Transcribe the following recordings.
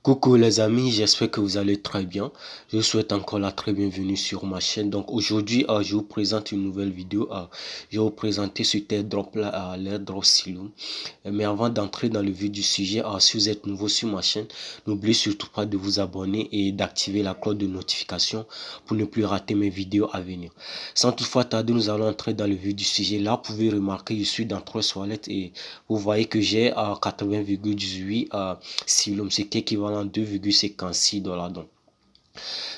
Coucou les amis, j'espère que vous allez très bien. Je vous souhaite encore la très bienvenue sur ma chaîne. Donc aujourd'hui, je vous présente une nouvelle vidéo. Je vais vous présenter cet airdrop là, l'airdrop Silo. Mais avant d'entrer dans le vif du sujet, si vous êtes nouveau sur ma chaîne, n'oubliez surtout pas de vous abonner et d'activer la cloche de notification pour ne plus rater mes vidéos à venir. Sans toutefois tarder, nous allons entrer dans le vif du sujet. Là, vous pouvez remarquer, je suis dans 3 toilettes et vous voyez que j'ai 80,18 Silum, ce qui est équivalent à 2,56 $. Donc,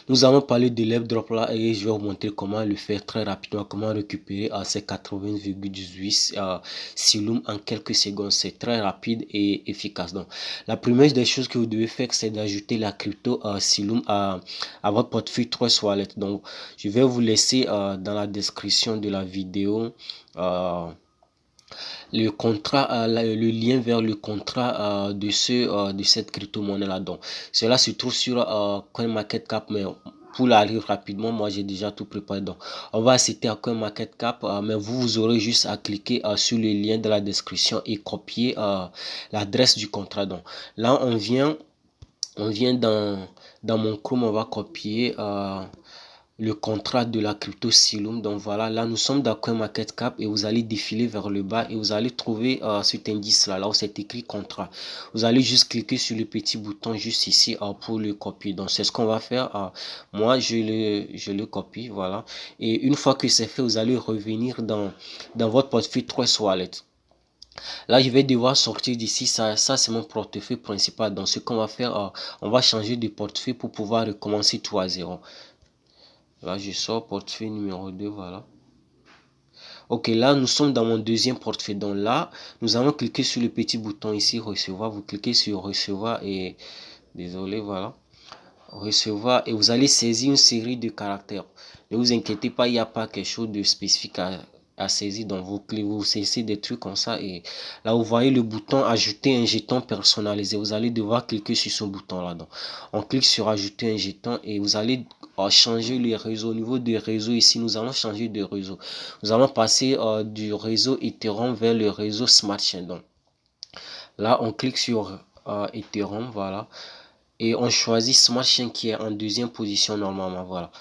nous allons parler de l'airdrop là et je vais vous montrer comment le faire très rapidement, comment récupérer ces 80,18 Silum en quelques secondes. C'est très rapide et efficace. Donc, la première des choses que vous devez faire, c'est d'ajouter la crypto Silum à votre portefeuille 3 Wallet. Donc, je vais vous laisser dans la description de la vidéo. Le contrat, le lien vers le contrat de cette crypto-monnaie là. Donc, cela se trouve sur CoinMarketCap, mais pour l'arriver rapidement, moi j'ai déjà tout préparé. Donc, on va citer à CoinMarketCap, mais vous aurez juste à cliquer sur le lien de la description et copier l'adresse du contrat. Donc, là, on vient dans mon Chrome, on va copier le contrat de la crypto Silum. Donc voilà, là nous sommes dans CoinMarketCap et vous allez défiler vers le bas et vous allez trouver cet indice là, où c'est écrit contrat. Vous allez juste cliquer sur le petit bouton juste ici pour le copier. Donc c'est ce qu'on va faire. Moi je le copie, voilà. Et une fois que c'est fait, vous allez revenir dans votre portefeuille 3 Wallet. Là, je vais devoir sortir d'ici. Ça c'est mon portefeuille principal. Donc, ce qu'on va faire, on va changer de portefeuille pour pouvoir recommencer tout à zéro. Là, je sors portefeuille numéro 2, voilà. Ok, là, nous sommes dans mon deuxième portefeuille. Donc là, nous allons cliquer sur le petit bouton ici, recevoir. Vous cliquez sur recevoir et... Désolé, voilà. Recevoir et vous allez saisir une série de caractères. Ne vous inquiétez pas, il n'y a pas quelque chose de spécifique à saisir. Donc vous saisissez des trucs comme ça et là vous voyez le bouton ajouter un jeton personnalisé. Vous allez devoir cliquer sur ce bouton là. Donc on clique sur ajouter un jeton et vous allez changer les réseaux. Au niveau des réseaux ici, nous allons changer de réseau. Nous allons passer du réseau Ethereum vers le réseau Smart Chain. Donc là on clique sur Ethereum, voilà. Et on choisit Smart Chain qui est en deuxième position normalement, voilà.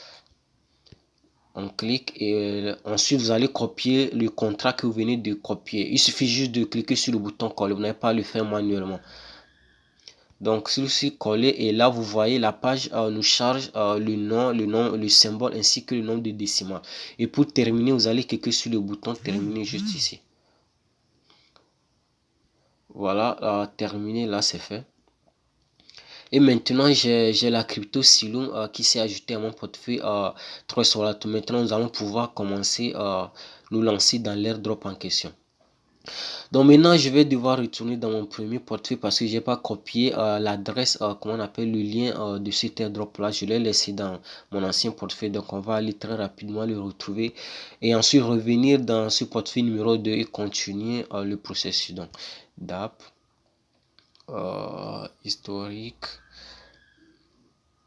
On clique et ensuite vous allez copier le contrat que vous venez de copier. Il suffit juste de cliquer sur le bouton coller, vous n'avez pas à le faire manuellement. Donc celui-ci collé et là vous voyez la page nous charge le nom, le symbole ainsi que le nombre de décimales. Et pour terminer, vous allez cliquer sur le bouton terminer juste ici. Voilà, terminé, là c'est fait. Et maintenant, j'ai la crypto Silum qui s'est ajoutée à mon portefeuille 3 Solana. Maintenant, nous allons pouvoir commencer à nous lancer dans l'airdrop en question. Donc maintenant, je vais devoir retourner dans mon premier portefeuille parce que j'ai pas copié l'adresse, comment on appelle le lien de cet airdrop là. Je l'ai laissé dans mon ancien portefeuille. Donc on va aller très rapidement le retrouver et ensuite revenir dans ce portefeuille numéro 2 et continuer le processus. Donc DAP, historique.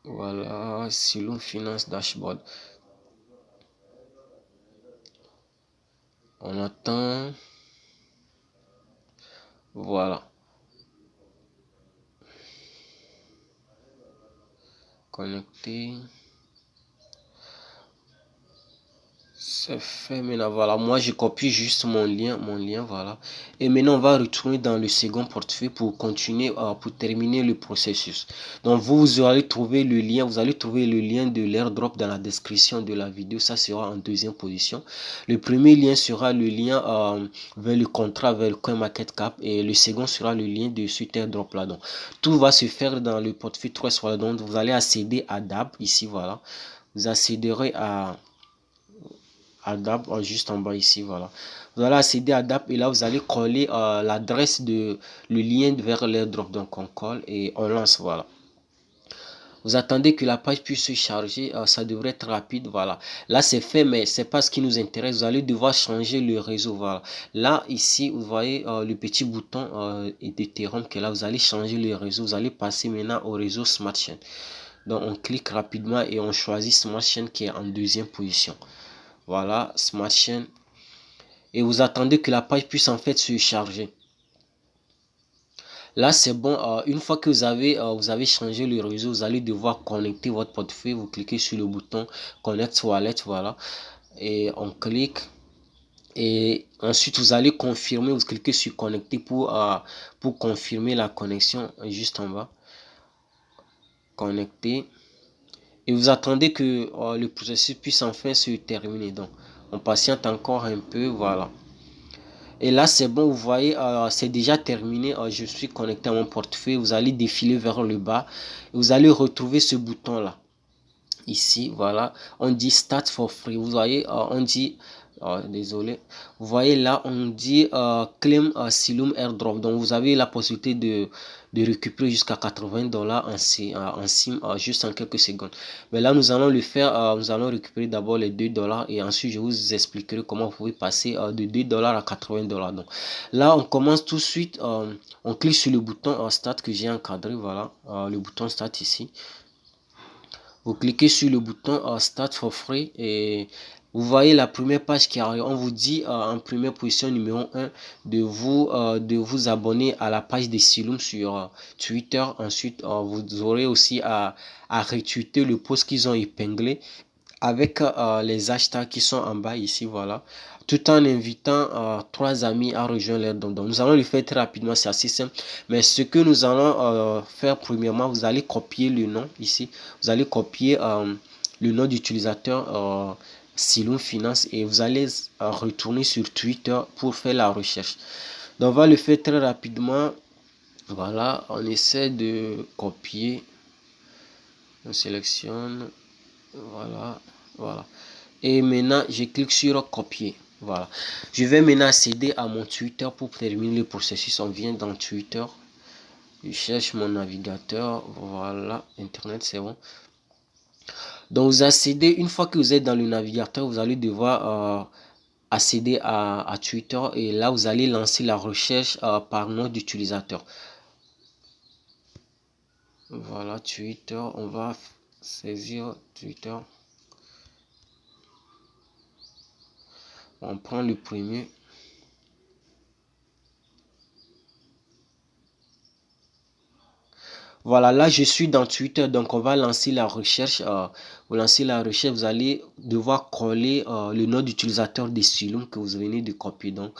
Voilà, Silum Finance Dashboard. On attend. Voilà. Connecter. C'est fait maintenant, voilà. Moi, je copie juste mon lien, voilà. Et maintenant, on va retourner dans le second portefeuille pour continuer, pour terminer le processus. Donc, vous allez trouver le lien, vous allez trouver le lien de l'airdrop dans la description de la vidéo. Ça sera en deuxième position. Le premier lien sera le lien vers le contrat, vers le CoinMarketCap. Et le second sera le lien de cet airdrop là. Donc, tout va se faire dans le portefeuille 3 Voilà. Donc, vous allez accéder à DAP ici, voilà. Vous accéderez à DAP juste en bas ici, voilà. Vous allez accéder à DAP et là vous allez coller l'adresse de le lien vers l'airdrop. Donc on colle et on lance, voilà. Vous attendez que la page puisse se charger, ça devrait être rapide, voilà. Là c'est fait, mais c'est pas ce qui nous intéresse. Vous allez devoir changer le réseau, voilà. Là ici vous voyez le petit bouton d'Ethereum que là vous allez changer le réseau. Vous allez passer maintenant au réseau Smart Chain. Donc on clique rapidement et on choisit Smart Chain qui est en deuxième position. Voilà, Smart Chain. Et vous attendez que la page puisse en fait se charger. Là, c'est bon. Une fois que vous avez changé le réseau, vous allez devoir connecter votre portefeuille. Vous cliquez sur le bouton Connect Wallet, voilà. Et on clique. Et ensuite, vous allez confirmer. Vous cliquez sur Connecter pour confirmer la connexion juste en bas. Connecter. Et vous attendez que le processus puisse enfin se terminer. Donc, on patiente encore un peu, voilà. Et là, c'est bon, vous voyez, c'est déjà terminé. Je suis connecté à mon portefeuille. Vous allez défiler vers le bas. Et vous allez retrouver ce bouton-là. Ici, voilà. On dit Start for Free. Vous voyez, on dit... désolé. Vous voyez là, on dit Claim Silum Airdrop. Donc, vous avez la possibilité de récupérer jusqu'à $80 en SIM juste en quelques secondes. Mais là, nous allons le faire. Nous allons récupérer d'abord les $2 et ensuite, je vous expliquerai comment vous pouvez passer de $2 à $80. Donc, là, on commence tout de suite. On clique sur le bouton Start que j'ai encadré. Voilà, le bouton Start ici. Vous cliquez sur le bouton Start for Free et vous voyez la première page qui arrive. On vous dit en première position numéro 1 de vous abonner à la page des Silum sur Twitter. Ensuite, vous aurez aussi à retweeter le post qu'ils ont épinglé avec les hashtags qui sont en bas ici, voilà. Tout en invitant trois amis à rejoindre leur don. Donc, nous allons le faire très rapidement, c'est assez simple. Mais ce que nous allons faire premièrement, vous allez copier le nom ici. Vous allez copier le nom d'utilisateur Silum Finance et vous allez retourner sur Twitter pour faire la recherche. Donc, on va le faire très rapidement. Voilà, on essaie de copier. On sélectionne. Voilà, voilà. Et maintenant, je clique sur copier. Voilà. Je vais maintenant accéder à mon Twitter pour terminer le processus. On vient dans Twitter. Je cherche mon navigateur. Voilà. Internet, c'est bon. Donc, vous accédez. Une fois que vous êtes dans le navigateur, vous allez devoir accéder à Twitter. Et là, vous allez lancer la recherche par nom d'utilisateur. Voilà, Twitter. On va saisir Twitter. On prend le premier. Voilà, là je suis dans Twitter, donc on va lancer la recherche. Vous lancez la recherche, vous allez devoir coller le nom d'utilisateur des Silum que vous venez de copier. Donc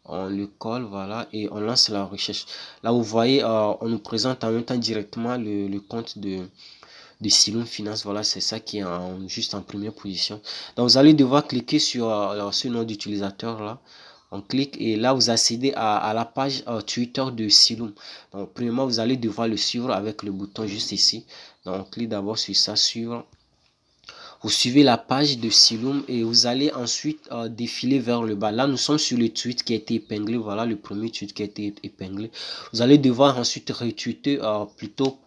on le colle, voilà, et on lance la recherche. Là vous voyez, on nous présente en même temps directement le compte de Silum Finance. Voilà, c'est ça qui est juste en première position. Donc vous allez devoir cliquer sur ce nom d'utilisateur là. On clique et là vous accédez à la page Twitter de Silum. Donc premièrement vous allez devoir le suivre avec le bouton juste ici. Donc on clique d'abord sur ça, suivre. Vous suivez la page de Silum et vous allez ensuite défiler vers le bas. Là, nous sommes sur le tweet qui a été épinglé. Voilà le premier tweet qui a été épinglé. Vous allez devoir ensuite retweeter plutôt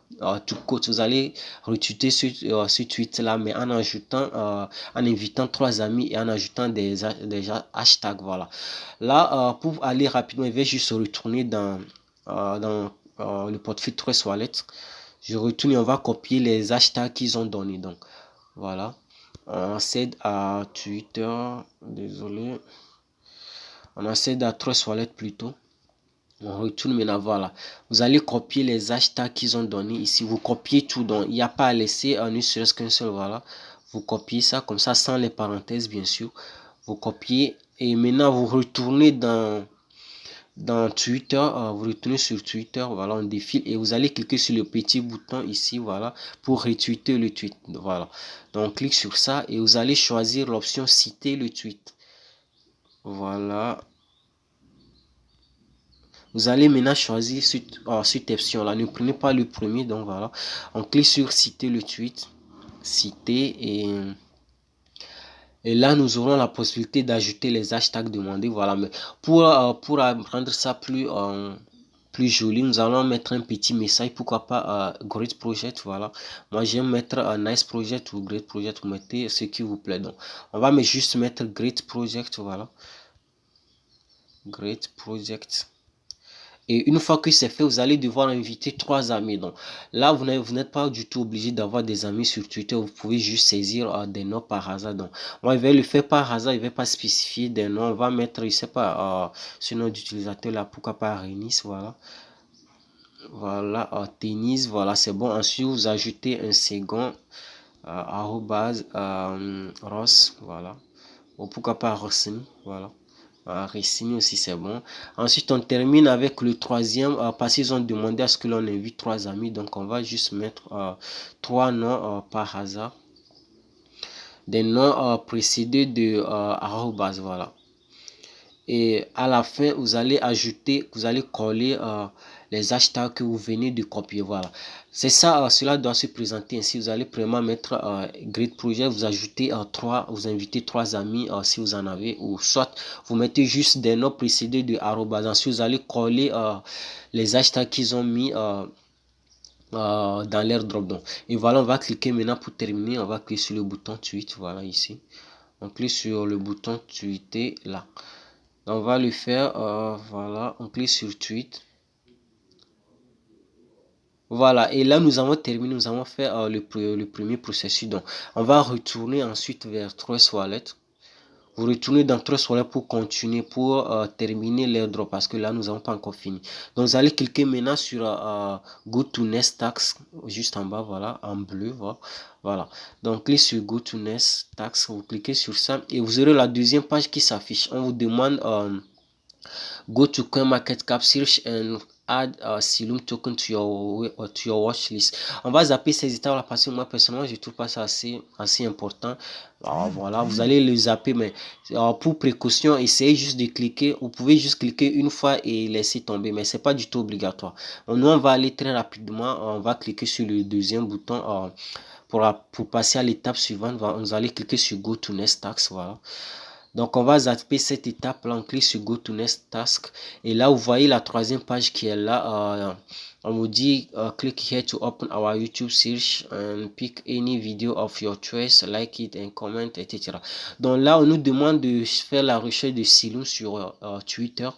tout côté. Vous allez retweeter ce tweet-là, mais en ajoutant, en invitant trois amis et en ajoutant des hashtags. Voilà. Là, pour aller rapidement, je vais juste retourner dans le portefeuille Trust Wallet. Je retourne et on va copier les hashtags qu'ils ont donnés. Donc, voilà. On accède à Twitter. Désolé. On accède à Trust Wallet plutôt. On retourne maintenant, voilà. Vous allez copier les hashtags qu'ils ont donnés ici. Vous copiez tout, donc il n'y a pas à laisser un seul qu'un seul, voilà. Vous copiez ça comme ça, sans les parenthèses, bien sûr. Vous copiez et maintenant vous retournez dans Twitter, vous retournez sur Twitter, voilà, on défile et vous allez cliquer sur le petit bouton ici, voilà, pour retweeter le tweet, voilà. Donc on clique sur ça et vous allez choisir l'option citer le tweet, voilà. Vous allez maintenant choisir cette option là, ne prenez pas le premier, donc voilà, on clique sur citer le tweet, citer et là, nous aurons la possibilité d'ajouter les hashtags demandés. Voilà, mais pour rendre ça plus joli, nous allons mettre un petit message. Pourquoi pas Great Project. Voilà, moi j'aime mettre un Nice Project ou Great Project. Vous mettez ce qui vous plaît. Donc, on va juste mettre Great Project. Voilà, Great Project. Et une fois que c'est fait, vous allez devoir inviter trois amis. Donc là, vous n'êtes pas du tout obligé d'avoir des amis sur Twitter. Vous pouvez juste saisir des noms par hasard. Donc moi, je vais le faire par hasard. Je ne vais pas spécifier des noms. On va mettre, je ne sais pas, ce nom d'utilisateur là. Pourquoi pas Renis, voilà. voilà, tennis, voilà, c'est bon. Ensuite, vous ajoutez un second, arrobase, Ross, voilà. Ou pourquoi pas Rossini, voilà. Rossini aussi, c'est bon. Ensuite, on termine avec le troisième, parce qu'ils ont demandé à ce que l'on invite 3 amis. Donc, on va juste mettre 3 noms par hasard. Des noms précédés de arrobase, voilà. Et à la fin, vous allez ajouter, vous allez coller les hashtags que vous venez de copier. Voilà. C'est ça, cela doit se présenter ainsi. Vous allez vraiment mettre Grid Project, vous ajoutez vous invitez 3 amis si vous en avez, ou soit vous mettez juste des noms précédés de arrobas. Ensuite, vous allez coller les hashtags qu'ils ont mis dans leur drop down. Et voilà, on va cliquer maintenant pour terminer. On va cliquer sur le bouton tweet. Voilà, ici. On clique sur le bouton tweeter là. On va le faire, voilà, on clique sur tweet. Voilà, et là nous avons terminé, nous avons fait le premier processus. Donc, on va retourner ensuite vers Trust Wallet. Vous retournez dans Trust Wallet pour continuer, pour terminer l'airdrop, parce que là nous n'avons pas encore fini. Donc, vous allez cliquer maintenant sur Go to Next Tax, juste en bas, voilà, en bleu, voilà. Voilà. Donc, cliquez sur Go to Next Tax, vous cliquez sur ça et vous aurez la deuxième page qui s'affiche. On vous demande go to CoinMarketCap, search and add Silum token to your watch list. On va zapper ces étapes là parce que moi personnellement je trouve pas ça assez important. Alors, voilà, vous allez le zapper, mais pour précaution, essayez juste de cliquer. Vous pouvez juste cliquer une fois et laisser tomber, mais c'est pas du tout obligatoire. Nous on va aller très rapidement. On va cliquer sur le deuxième bouton pour passer à l'étape suivante. Vous allez cliquer sur Go to Next Task, voilà. Donc, on va zapper cette étape-là. On clique sur Go to Next Task. Et là, vous voyez la troisième page qui est là. On vous dit, click here to open our YouTube search and pick any video of your choice, like it and comment, etc. Donc là, on nous demande de faire la recherche de Silum sur Twitter.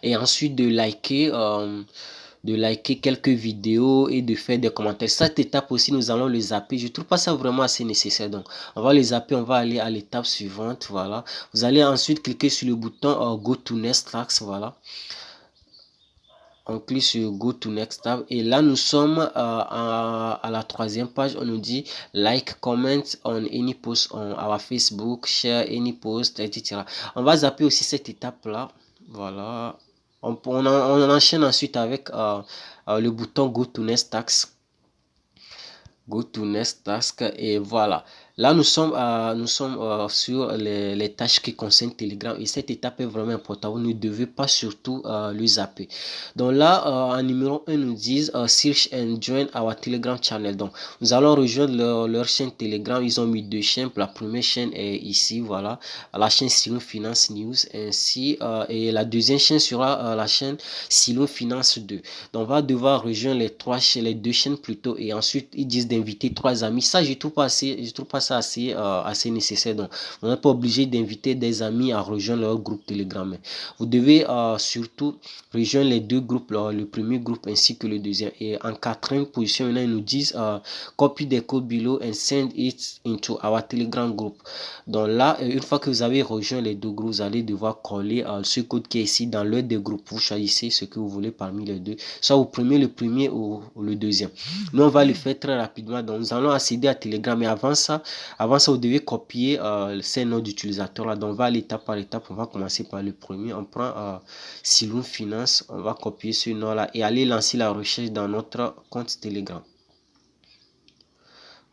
Et ensuite de liker quelques vidéos et de faire des commentaires. Cette étape aussi, nous allons le zapper. Je trouve pas ça vraiment assez nécessaire. Donc, on va les zapper. On va aller à l'étape suivante. Voilà. Vous allez ensuite cliquer sur le bouton Go to Next Task. Voilà. On clique sur Go to Next Tab. Et là, nous sommes à la troisième page. On nous dit like, comment on any post on our Facebook, share any post, etc. On va zapper aussi cette étape-là. Voilà. On enchaîne ensuite avec le bouton Go to Next Task. Go to Next Task. Et voilà. Là, nous sommes sur les tâches qui concernent Telegram. Et cette étape est vraiment importante. Vous ne devez pas surtout le zapper. Donc là, en numéro 1, nous disent search and join our Telegram channel. Donc, nous allons rejoindre leur chaîne Telegram. Ils ont mis 2 chaînes. La première chaîne est ici, voilà. La chaîne Silum Finance News. Ainsi, et la deuxième chaîne sera la chaîne Silum Finance 2. Donc, on va devoir rejoindre les 2 chaînes plutôt. Et ensuite, ils disent d'inviter 3 amis. Ça, je trouve pas ça assez nécessaire. Donc, on n'est pas obligé d'inviter des amis à rejoindre leur groupe Telegram. Vous devez surtout rejoindre les 2 groupes, le premier groupe ainsi que le deuxième. Et en quatrième position, ils nous disent copy the code below and send it into our Telegram group. Donc là, une fois que vous avez rejoint les 2 groupes, vous allez devoir coller ce code qui est ici dans l'un des groupes. Vous choisissez ce que vous voulez parmi les 2. Soit vous prenez le premier ou le deuxième. Nous, on va le faire très rapidement. Donc, nous allons accéder à Telegram. Mais avant ça, vous devez copier ces noms d'utilisateurs là. Donc, on va aller étape par étape. On va commencer par le premier. On prend Silum Finance. On va copier ce nom là et aller lancer la recherche dans notre compte Telegram.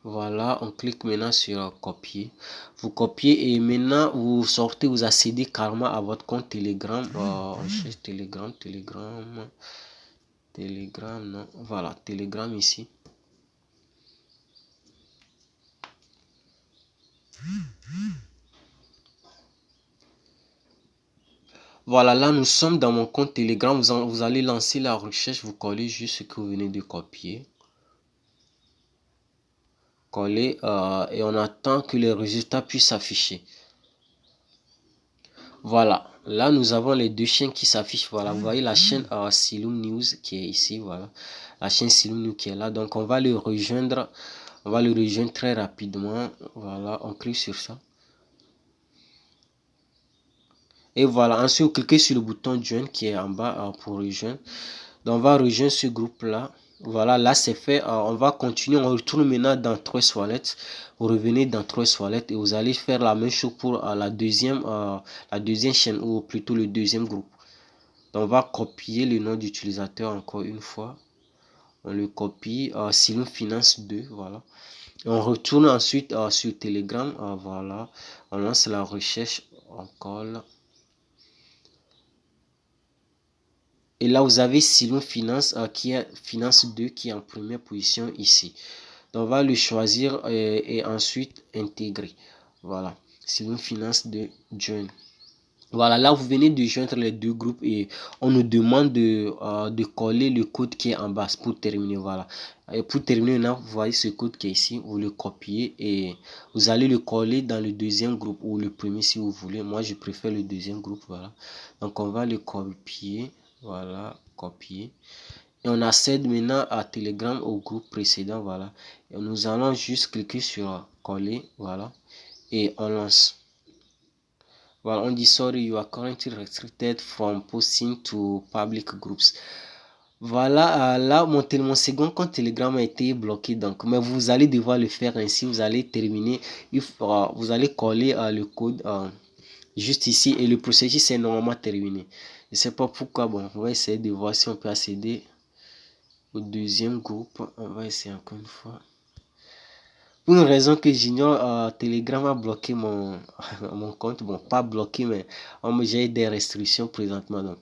Voilà, on clique maintenant sur copier. Vous copiez et maintenant vous sortez, vous accédez carrément à votre compte Telegram. On cherche Telegram, non. Voilà, Telegram ici. Voilà, là nous sommes dans mon compte Telegram. Vous allez lancer la recherche, vous collez juste ce que vous venez de copier. Coller et on attend que les résultats puissent s'afficher. Voilà, là nous avons les 2 chaînes qui s'affichent. Voilà, vous voyez la chaîne Silum News qui est ici. Voilà, la chaîne Silum News qui est là. Donc on va le rejoindre. On va le rejoindre très rapidement. Voilà, on clique sur ça. Et voilà, ensuite vous cliquez sur le bouton Join qui est en bas pour rejoindre. on va rejoindre ce groupe-là. Voilà, là c'est fait. On va continuer. On retourne maintenant dans Trust Wallet. Vous revenez dans Trust Wallet et vous allez faire la même chose pour la deuxième chaîne ou plutôt le deuxième groupe. Donc, on va copier le nom d'utilisateur encore une fois. On le copie. Silo Finance 2. Voilà. Et on retourne ensuite sur Telegram. Voilà. On lance la recherche. On colle. Et là, vous avez Silo Finance qui est Finance 2 qui est en première position ici. Donc, on va le choisir et ensuite intégrer. Voilà. Silo Finance 2 Join. Voilà, là, vous venez de joindre les deux groupes et on nous demande de coller le code qui est en bas pour terminer. Voilà. Et pour terminer, là, vous voyez ce code qui est ici. Vous le copiez et vous allez le coller dans le deuxième groupe ou le premier si vous voulez. Moi, je préfère le deuxième groupe. Voilà. Donc, on va le copier. Voilà, copier. Et on accède maintenant à Telegram au groupe précédent. Voilà. Et nous allons juste cliquer sur coller. Voilà. Et on lance. Voilà, on dit sorry, you are currently restricted from posting to public groups. Voilà, là, mon second compte Telegram a été bloqué. Donc, mais vous allez devoir le faire ainsi. Vous allez terminer. Vous allez coller le code juste ici et le processus est normalement terminé. Je ne sais pas pourquoi. Bon, on va essayer de voir si on peut accéder au deuxième groupe. On va essayer encore une fois. Pour une raison que j'ignore, Telegram a bloqué mon, mon compte. Bon, pas bloqué, mais j'ai des restrictions présentement.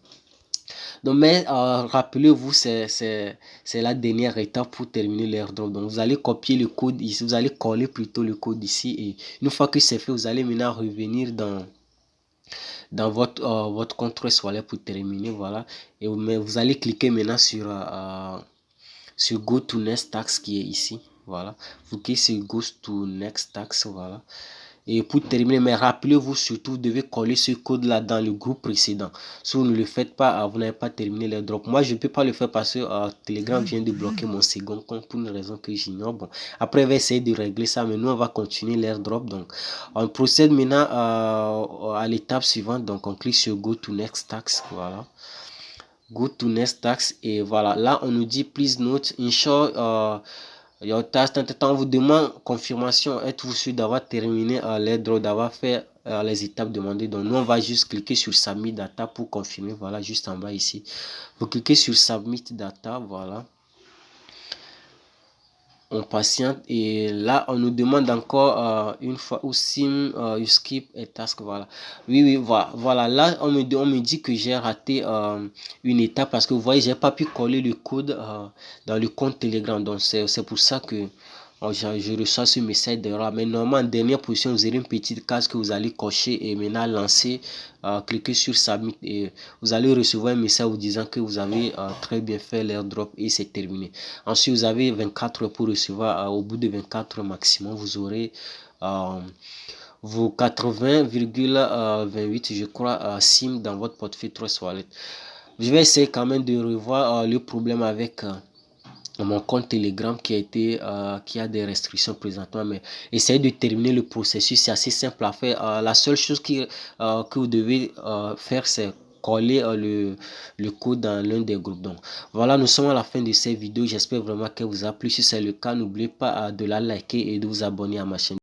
Donc mais rappelez-vous, c'est la dernière étape pour terminer l'airdrop. Donc, vous allez copier le code ici. Vous allez coller plutôt le code ici. Et une fois que c'est fait, vous allez maintenant revenir dans votre compte Trust Wallet pour terminer. Voilà. Et mais vous allez cliquer maintenant sur Go to Next Task qui est ici. Voilà. Vous cliquez sur Go to Next Task. Voilà. Et pour terminer, mais rappelez-vous surtout, vous devez coller ce code-là dans le groupe précédent. Si vous ne le faites pas, vous n'avez pas terminé les drops. Moi, je ne peux pas le faire parce que Telegram vient de bloquer mon second compte pour une raison que j'ignore. Bon, après, on va essayer de régler ça, mais nous, on va continuer l'airdrop. Donc, on procède maintenant à l'étape suivante. Donc, on clique sur Go to Next Task. Voilà. Go to Next Task. Et voilà, là, on nous dit, please note, ensure... on vous demande confirmation. Êtes-vous sûr d'avoir terminé l'airdrop, d'avoir fait les étapes demandées? Donc, nous, on va juste cliquer sur Submit Data pour confirmer. Voilà, juste en bas ici. Vous cliquez sur Submit Data. Voilà. On patiente et là on nous demande encore une fois où sim you skip a task. Voilà, oui voilà, là on me dit que j'ai raté une étape parce que vous voyez j'ai pas pu coller le code dans le compte Telegram. Donc c'est pour ça que je reçois ce message d'erreur. Mais normalement, en dernière position, vous aurez une petite case que vous allez cocher et maintenant lancer, cliquez sur Submit et vous allez recevoir un message vous disant que vous avez très bien fait l'airdrop et c'est terminé. Ensuite, vous avez 24 heures pour recevoir. Au bout de 24 heures maximum, vous aurez vos 80,28 je crois SIM dans votre portefeuille Trust Wallet. Je vais essayer quand même de revoir le problème avec mon compte Telegram qui a des restrictions présentement, mais essayez de terminer le processus, c'est assez simple à faire. La seule chose que vous devez faire, c'est coller le code dans l'un des groupes. Donc voilà, nous sommes à la fin de cette vidéo. J'espère vraiment que vous a plu. Si c'est le cas, n'oubliez pas de la liker et de vous abonner à ma chaîne.